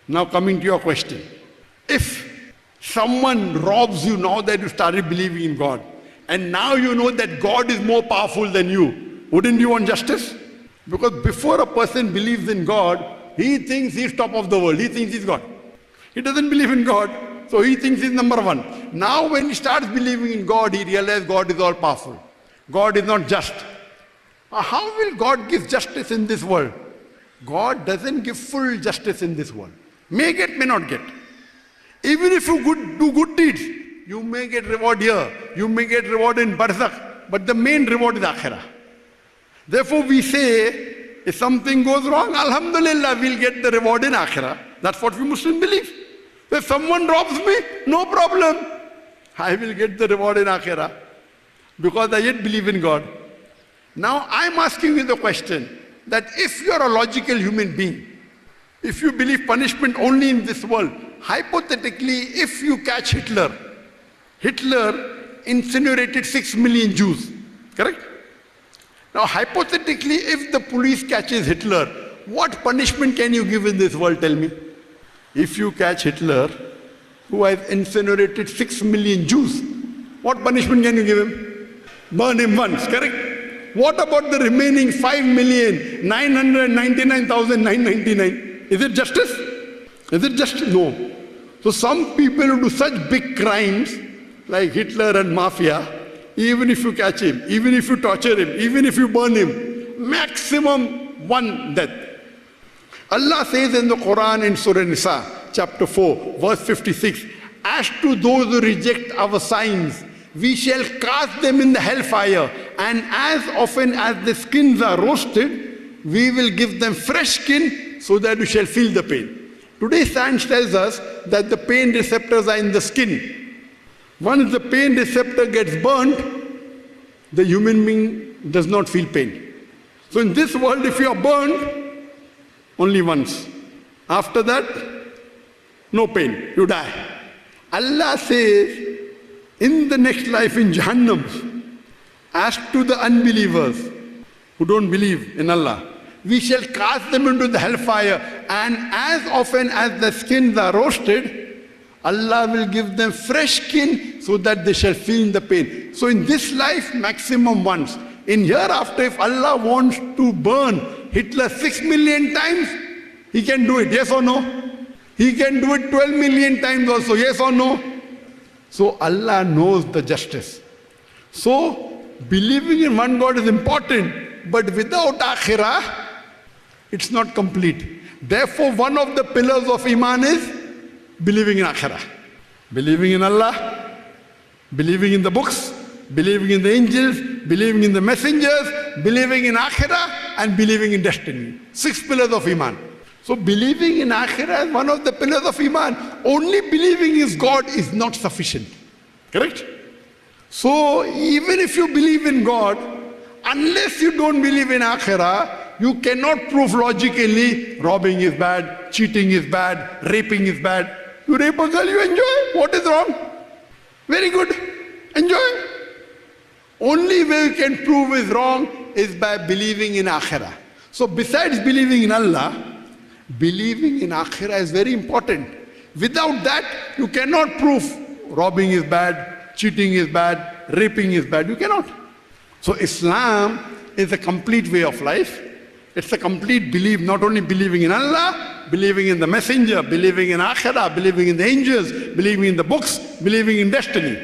Now coming to your question. If someone robs you now that you started believing in God, and now you know that God is more powerful than you, wouldn't you want justice? Because before a person believes in God, he thinks he's top of the world. He thinks he's God. He doesn't believe in God, so he thinks he's number one. Now when he starts believing in God, he realizes God is all powerful. God is not just. How will God give justice in this world? God doesn't give full justice in this world. May get, may not get. Even if you do good deeds, you may get reward here, you may get reward in barzakh, but the main reward is akhirah. Therefore we say, if something goes wrong, alhamdulillah, we'll get the reward in akhirah. That's what we Muslims believe. If someone robs me, no problem. I will get the reward in akhirah because I yet believe in God. Now I'm asking you the question that if you're a logical human being, if you believe punishment only in this world, hypothetically, if you catch Hitler incinerated 6 million Jews, correct? Now hypothetically, if the police catches Hitler, what punishment can you give in this world, tell me? If you catch Hitler, who has incinerated 6 million Jews, what punishment can you give him? Burn him once, correct? What about the remaining 5,999,999? Is it justice? Is it justice? No. So some people who do such big crimes, like Hitler and mafia, even if you catch him, even if you torture him, even if you burn him, maximum one death. Allah says in the Quran in Surah Nisa, chapter 4, verse 56, as to those who reject our signs, we shall cast them in the hellfire, and as often as the skins are roasted, we will give them fresh skin so that you shall feel the pain. Today science tells us that the pain receptors are in the skin. Once the pain receptor gets burnt, the human being does not feel pain. So in this world, if you are burned, only once. After that, no pain, you die. Allah says, in the next life in Jahannam, as to the unbelievers who don't believe in Allah, we shall cast them into the hellfire, and as often as the skins are roasted, Allah will give them fresh skin so that they shall feel the pain. So in this life, maximum once. In hereafter, if Allah wants to burn Hitler 6 million times, He can do it, yes or no? He can do it 12 million times also, yes or no? So Allah knows the justice. So believing in one God is important, but without akhirah, it's not complete. Therefore, one of the pillars of Iman is believing in akhirah. Believing in Allah, believing in the books, believing in the angels, believing in the messengers, believing in akhirah, and believing in destiny. 6 pillars of Iman. So believing in akhirah is one of the pillars of Iman. Only believing in God is not sufficient. Correct? So even if you believe in God, unless you don't believe in akhirah, you cannot prove logically robbing is bad, cheating is bad, raping is bad. You rape a girl, you enjoy. What is wrong? Very good. Enjoy. Only way you can prove is wrong is by believing in akhirah. So besides believing in Allah, believing in akhirah is very important. Without that, you cannot prove robbing is bad, cheating is bad, raping is bad. You cannot. So Islam is a complete way of life. It's a complete belief, not only believing in Allah, believing in the messenger, believing in akhirah, believing in the angels, believing in the books, believing in destiny.